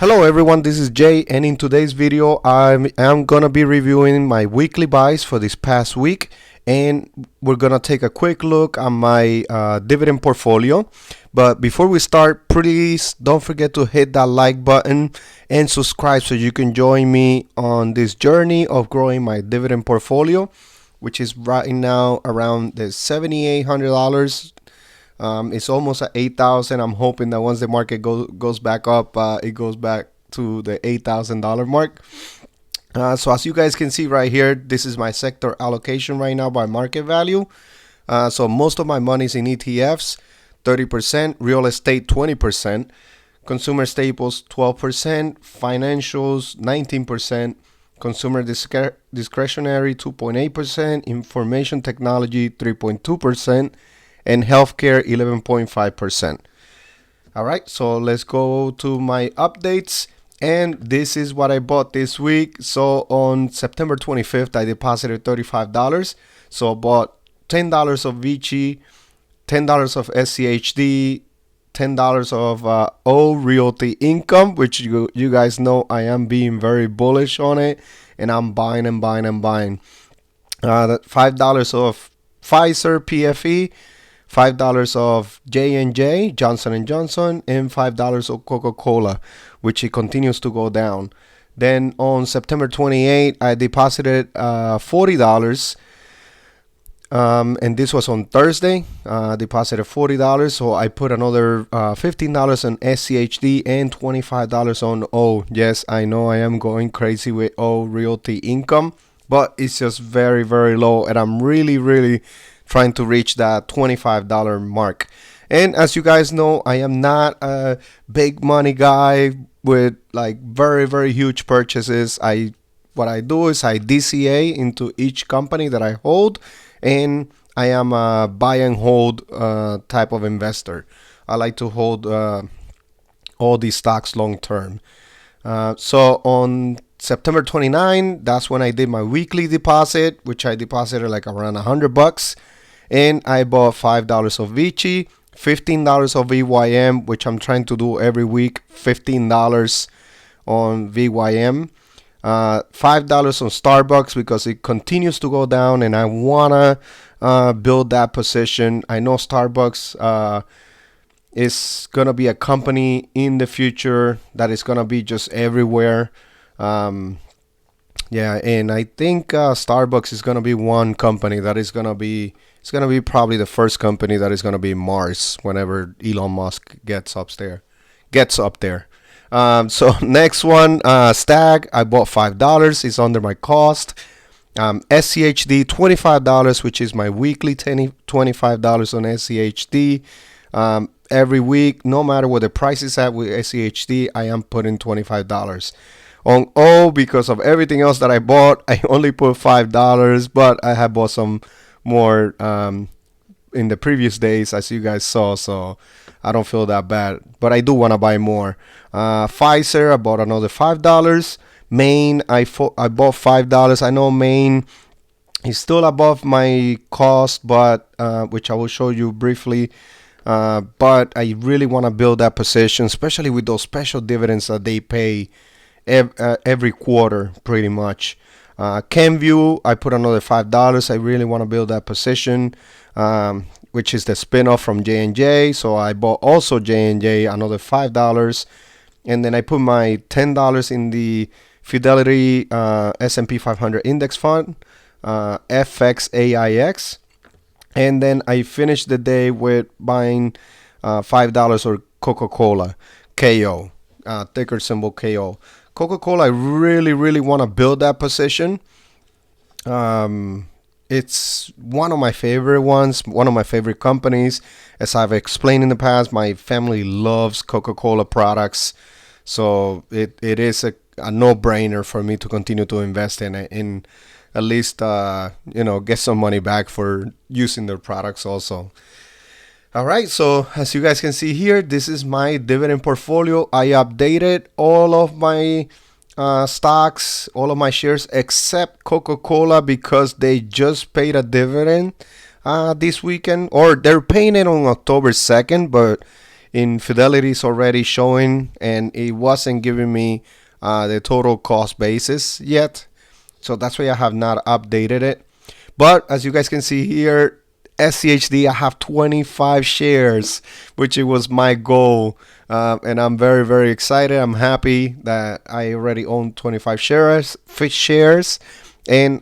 Hello everyone, this is Jay, and in today's video I'm gonna be reviewing my weekly buys for this past week, and we're gonna take a quick look at my dividend portfolio. But before we start, please don't forget to hit that like button and subscribe so you can join me on this journey of growing my dividend portfolio, which is right now around the $7,800. It's almost at 8,000. I'm hoping that once the market goes back up, it goes back to the $8,000 mark. So as you guys can see right here, this is my sector allocation right now by market value. So most of my money is in ETFs, 30%, real estate 20%, consumer staples 12%, financials 19%, consumer discretionary 2.8%, information technology 3.2%, and healthcare 11.5%. All right, so let's go to my updates, and this is what I bought this week. So on September 25th, I deposited $35. So I bought $10 of Vici, $10 of SCHD, $10 of O Realty Income, which you guys know I am being very bullish on it, and I'm buying and buying and buying. $5 of Pfizer PFE, $5 of J&J, Johnson & Johnson, and $5 of Coca-Cola, which it continues to go down. Then on September 28th, I deposited $40, and this was on Thursday. Deposited $40, so I put another $15 on SCHD and $25 on O. Yes, I know I am going crazy with O Realty Income, but it's just very, very low, and I'm really trying to reach that $25 mark. And as you guys know, I am not a big money guy with like very huge purchases. What I do is I DCA into each company that I hold, and I am a buy and hold type of investor. I like to hold all these stocks long term. So on September 29, that's when I did my weekly deposit, which I deposited like around $100. And I bought $5 of Vici, $15 of VYM, which I'm trying to do every week, $15 on VYM, $5 on Starbucks because it continues to go down and I want to build that position. I know Starbucks is going to be a company in the future that is going to be just everywhere. Yeah, and I think Starbucks is going to be one company that is going to be, it's going to be probably the first company that is going to be Mars whenever Elon Musk gets up there. So next one, Stag, I bought $5. It's under my cost. SCHD, $25, which is my weekly $25 on SCHD. Every week, no matter what the price is at with SCHD, I am putting $25. On O, because of everything else that I bought, I only put $5, but I have bought some more in the previous days, as you guys saw, so I don't feel that bad, but I do want to buy more. Pfizer, I bought another $5. Maine, I bought $5. I know Maine is still above my cost, but which I will show you briefly. But I really want to build that position, especially with those special dividends that they pay every quarter, pretty much. Kenvue, I put another $5. I really want to build that position, which is the spinoff from J&J. So I bought also J&J, another $5. And then I put my $10 in the Fidelity S&P 500 Index Fund, FXAIX. And then I finished the day with buying $5 or Coca-Cola, KO, ticker symbol KO. Coca-Cola, I really want to build that position. It's one of my favorite ones, one of my favorite companies. As I've explained in the past, my family loves Coca-Cola products. So it is a no-brainer for me to continue to invest in it and at least, get some money back for using their products also. All right, so as you guys can see here, this is my dividend portfolio. I updated all of my stocks, all of my shares except Coca-Cola because they just paid a dividend this weekend, or they're paying it on October 2nd, but in Fidelity is already showing, and it wasn't giving me the total cost basis yet. So that's why I have not updated it. But as you guys can see here, SCHD, I have 25 shares, which it was my goal. And I'm very, very excited. I'm happy that I already own 25 shares, and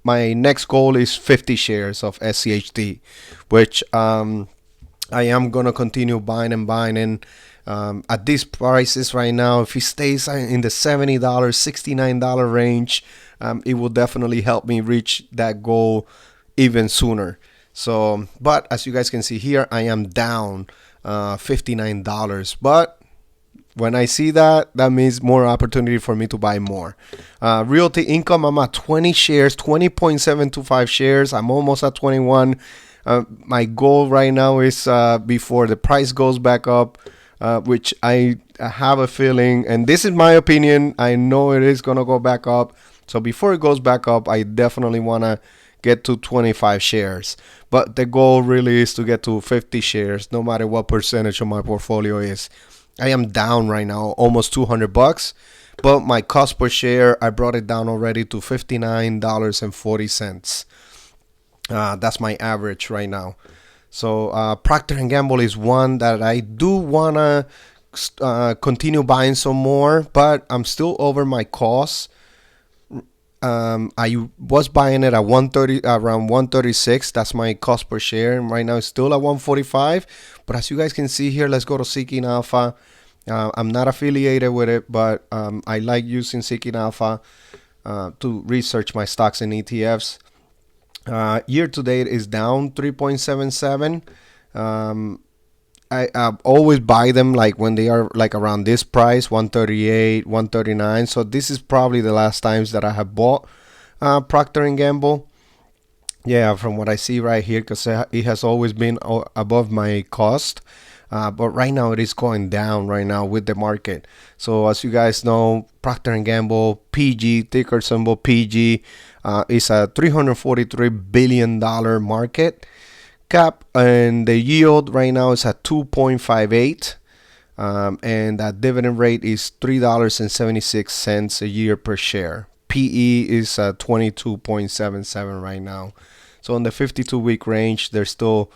my next goal is 50 shares of SCHD, which I am gonna continue buying and buying. And at these prices right now, if it stays in the $70, $69 range, it will definitely help me reach that goal even sooner. So, but as you guys can see here, I am down $59. But when I see that, that means more opportunity for me to buy more. Realty income, I'm at 20 shares, 20.725 shares. I'm almost at 21. My goal right now is before the price goes back up, which I have a feeling, and this is my opinion, I know it is going to go back up. So before it goes back up, I definitely want to get to 25 shares. But the goal really is to get to 50 shares, no matter what percentage of my portfolio is. I am down right now, almost $200. But my cost per share, I brought it down already to $59.40. That's my average right now. So Procter Gamble is one that I do want to continue buying some more, but I'm still over my cost. I was buying it at 130, around 136. That's my cost per share. And right now it's still at 145. But as you guys can see here, let's go to Seeking Alpha. I'm not affiliated with it, but I like using Seeking Alpha to research my stocks and ETFs. Year to date is down 3.77. I always buy them like when they are like around this price, 138, 139. So this is probably the last times that I have bought Procter & Gamble. Yeah, from what I see right here, because it has always been above my cost. But right now it is going down right now with the market. So as you guys know, Procter & Gamble, PG, ticker symbol PG, is a $343 billion market cap, and the yield right now is at 2.58, and that dividend rate is $3.76 a year per share. PE is 22.77 right now. So in the 52-week range, they're still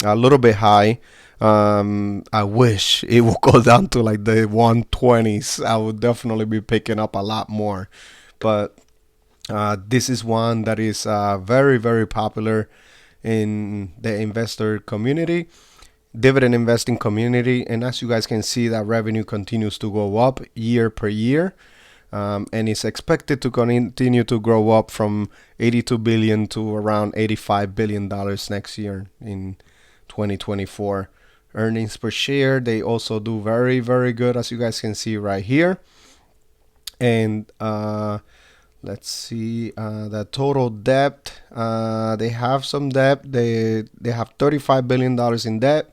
a little bit high. I wish it would go down to like the 120s. I would definitely be picking up a lot more. But this is one that is very, very popular in the investor community, dividend investing community. And as you guys can see, that revenue continues to go up year per year. And it's expected to continue to grow up from $82 billion to around $85 billion next year in 2024. Earnings per share, they also do very, very good, as you guys can see right here. And let's see the total debt. They have some debt. They have $35 billion in debt,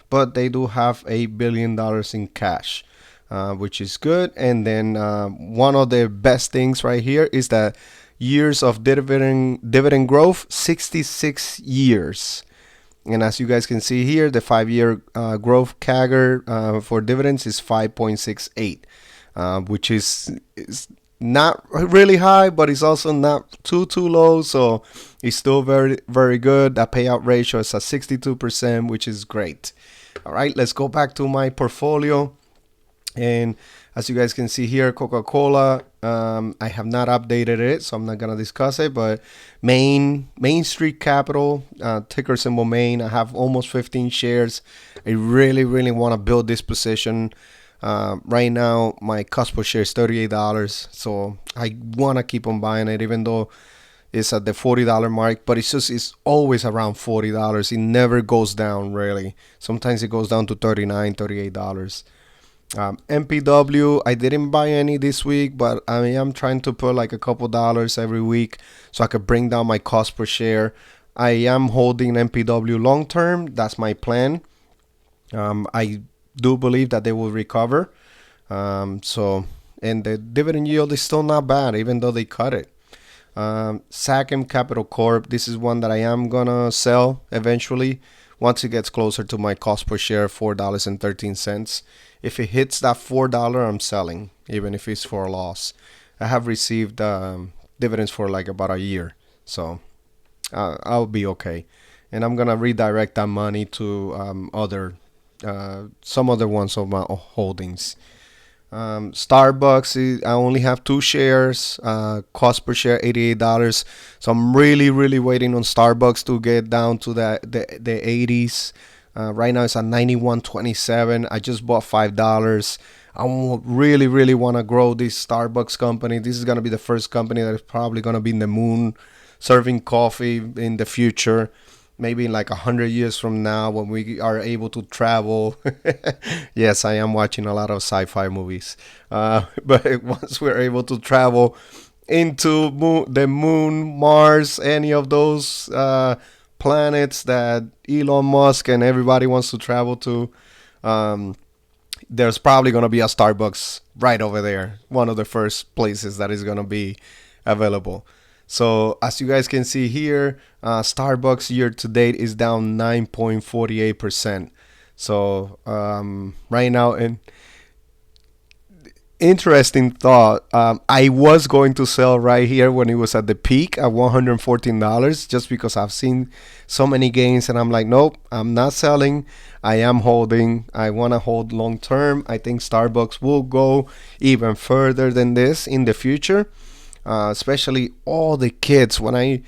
but they do have $8 billion in cash, which is good. And then one of the best things right here is that years of dividend growth, 66 years. And as you guys can see here, the 5-year growth CAGR for dividends is 5.68, which is not really high, but it's also not too low. So it's still very, very good. That payout ratio is at 62%, which is great. All right, let's go back to my portfolio. And as you guys can see here, Coca-Cola, I have not updated it, so I'm not going to discuss it. But Main Street Capital, ticker symbol Main, I have almost 15 shares. I really, really want to build this position. Right now, my cost per share is $38, so I want to keep on buying it, even though it's at the $40 mark. But it's always around $40. It never goes down, really. Sometimes it goes down to $39, $38. MPW, I didn't buy any this week, but I am trying to put like a couple dollars every week so I could bring down my cost per share. I am holding MPW long term. That's my plan. I do believe that they will recover. And the dividend yield is still not bad, even though they cut it. Sachem Capital Corp, this is one that I am gonna sell eventually once it gets closer to my cost per share, $4.13. If it hits that $4, I'm selling, even if it's for a loss. I have received dividends for like about a year, so I'll be okay. And I'm gonna redirect that money to some other ones of my holdings. Starbucks, I only have 2 shares, cost per share $88. So I'm really waiting on Starbucks to get down to the 80s. Right now it's at 91.27. I just bought $5. I really want to grow this Starbucks company. This is going to be the first company that is probably going to be in the moon serving coffee in the future. Maybe in like 100 years from now when we are able to travel. Yes, I am watching a lot of sci-fi movies. But once we're able to travel into the moon, Mars, any of those planets that Elon Musk and everybody wants to travel to, there's probably going to be a Starbucks right over there. One of the first places that is going to be available. So as you guys can see here, Starbucks year to date is down 9.48%. So right now, and interesting thought, I was going to sell right here when it was at the peak at $114, just because I've seen so many gains, and I'm like, nope, I'm not selling. I am holding. I want to hold long term. I think Starbucks will go even further than this in the future. Especially all the kids. When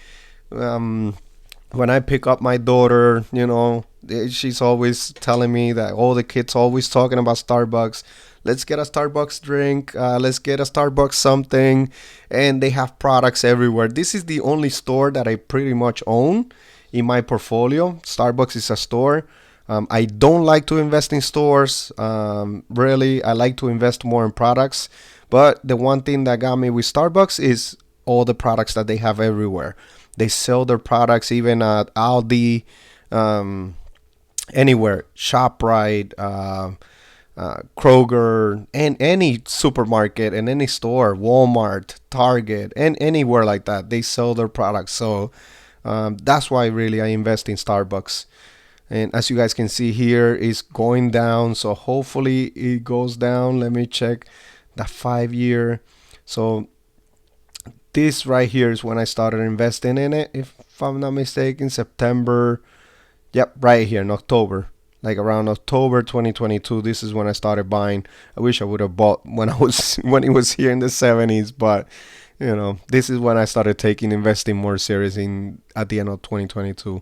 I pick up my daughter, she's always telling me that all the kids always talking about Starbucks. Let's get a Starbucks drink. Let's get a Starbucks something. And they have products everywhere. This is the only store that I pretty much own in my portfolio. Starbucks is a store. I don't like to invest in stores. Really, I like to invest more in products. But the one thing that got me with Starbucks is all the products that they have everywhere. They sell their products even at Aldi, anywhere, ShopRite, Kroger, and any supermarket and any store, Walmart, Target, and anywhere like that. They sell their products. So that's why really I invest in Starbucks. And as you guys can see here, it's going down. So hopefully it goes down. Let me check the 5 year. So this right here is when I started investing in it, if I'm not mistaken, September. Yep, right here in October, like around October 2022. This is when I started buying. I wish I would have bought when when it was here in the 70s, but this is when I started taking investing more serious at the end of 2022.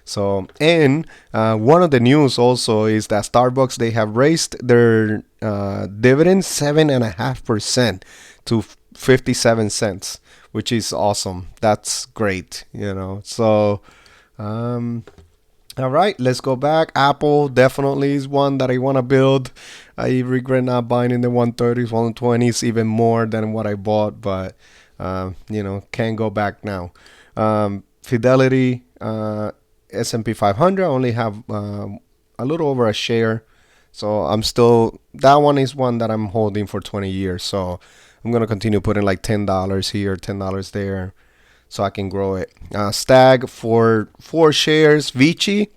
So, and one of the news also is that Starbucks, they have raised their dividend 7.5% to 57 cents, which is awesome. That's great, So, all right, let's go back. Apple definitely is one that I want to build. I regret not buying in the 130s, 120s, even more than what I bought, but, can't go back now. Fidelity, S&P 500, I only have a little over a share. So that one is one that I'm holding for 20 years. So I'm going to continue putting like $10 here, $10 there, so I can grow it. Stag for 4 shares. Vici,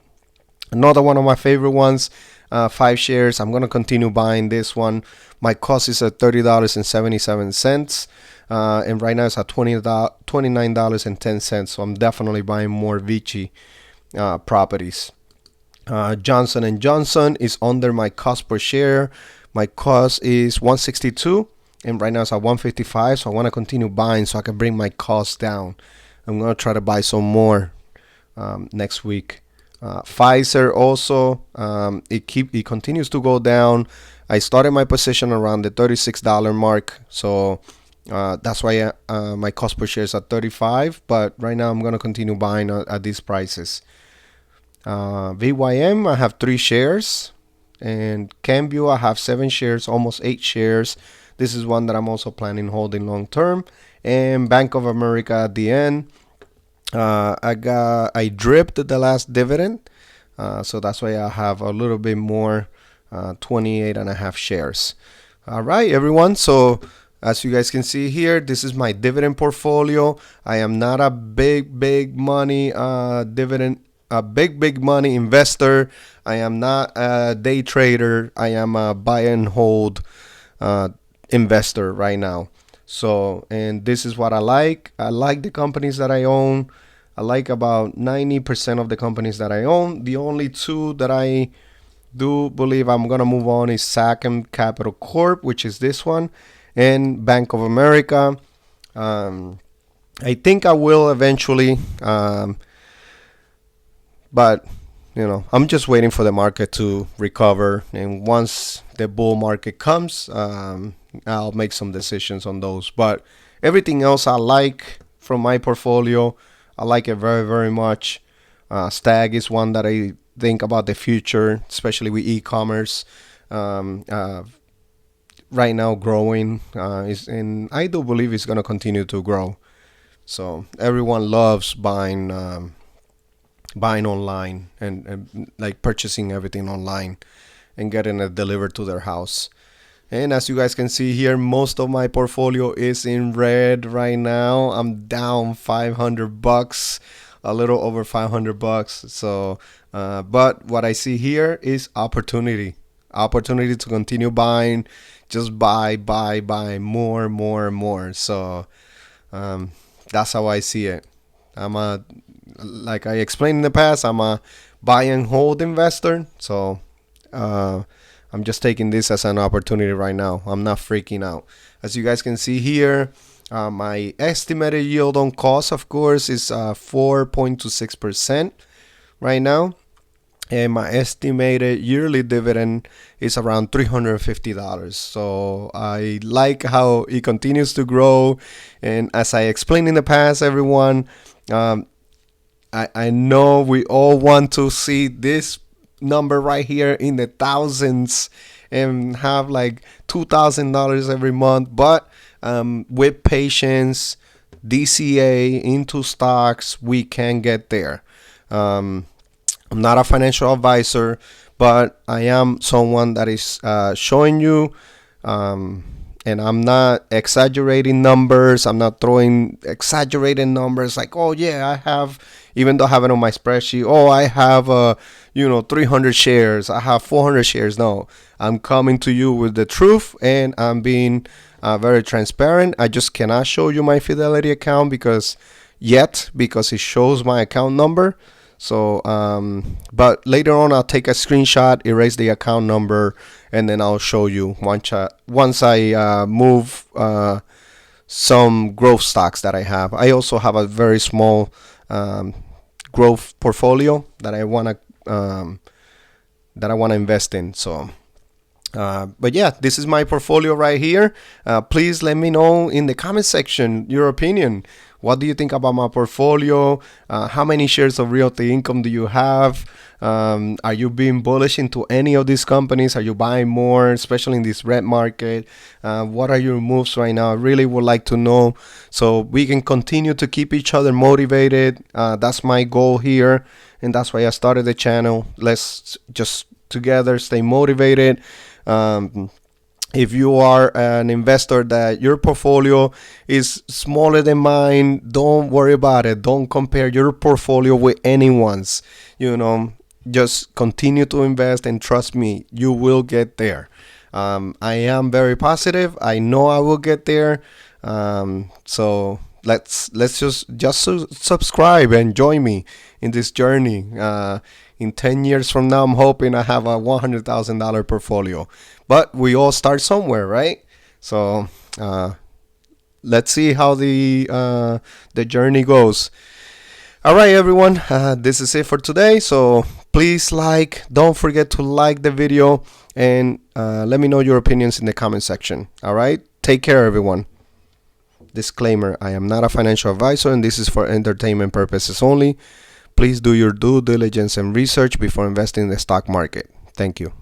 another one of my favorite ones, 5 shares. I'm going to continue buying this one. My cost is at $30.77. And right now it's at $29.10. So I'm definitely buying more Vici properties. Johnson & Johnson is under my cost per share. My cost is 162, and right now it's at 155. So I want to continue buying so I can bring my cost down. I'm gonna try to buy some more next week. Pfizer also, it continues to go down. I started my position around the $36 mark, so that's why my cost per share is at 35. But right now I'm gonna continue buying at these prices. VYM, I have 3 shares, and Cambio, I have 7 shares, almost 8 shares. This is one that I'm also planning holding long term. And Bank of America at the end, I dripped the last dividend, so that's why I have a little bit more, 28.5 shares. All right, everyone. So as you guys can see here, this is my dividend portfolio. I am not a big money dividend a big money investor. I am not a day trader. I am a buy and hold investor right now. So, and this is what I like. I like the companies that I own. I like about 90% of the companies that I own. The only two that I do believe I'm gonna move on is Sachem Capital Corp, which is this one, and Bank of America. I think I will eventually, but I'm just waiting for the market to recover, and once the bull market comes, I'll make some decisions on those. But everything else I like from my portfolio. I like it very much. Stag is one that I think about the future, especially with e-commerce. Right now growing, and I do believe it's going to continue to grow. So everyone loves buying online and like purchasing everything online and getting it delivered to their house. And as you guys can see here, most of my portfolio is in red right now. I'm down $500, a little over $500. So, but what I see here is opportunity to continue buying, just buy more. So, that's how I see it. Like I explained in the past, I'm a buy and hold investor. So, I'm just taking this as an opportunity right now. I'm not freaking out. As you guys can see here, my estimated yield on cost, of course, is 4.26% right now. And my estimated yearly dividend is around $350. So I like how it continues to grow. And as I explained in the past, everyone, I know we all want to see this number right here in the thousands and have like $2,000 every month, but with patience, DCA into stocks, we can get there. I'm not a financial advisor, but I am someone that is showing you, and I'm not exaggerating numbers. I'm not throwing exaggerated numbers like, oh yeah, I have, even though I have it on my spreadsheet, oh, I have 300 shares, I have 400 shares. No, I'm coming to you with the truth, and I'm being very transparent. I just cannot show you my Fidelity account because it shows my account number. So, but later on, I'll take a screenshot, erase the account number, and then I'll show you once I move some growth stocks that I have. I also have a very small growth portfolio that I wanna invest in. So, but yeah, this is my portfolio right here. Please let me know in the comment section your opinion. What do you think about my portfolio? How many shares of Realty Income do you have? Are you being bullish into any of these companies? Are you buying more, especially in this red market? What are your moves right now? I really would like to know so we can continue to keep each other motivated. That's my goal here, and that's why I started the channel. Let's just together stay motivated. If you are an investor that your portfolio is smaller than mine, don't worry about it. Don't compare your portfolio with anyone's. Just continue to invest, and trust me, you will get there. I am very positive. I know I will get there. So let's just subscribe and join me in this journey. In 10 years from now, I'm hoping I have a $100,000 portfolio. But we all start somewhere, right? So let's see how the journey goes. All right, everyone. This is it for today. So please don't forget to like the video, and let me know your opinions in the comment section. All right. Take care, everyone. Disclaimer: I am not a financial advisor, and this is for entertainment purposes only. Please do your due diligence and research before investing in the stock market. Thank you.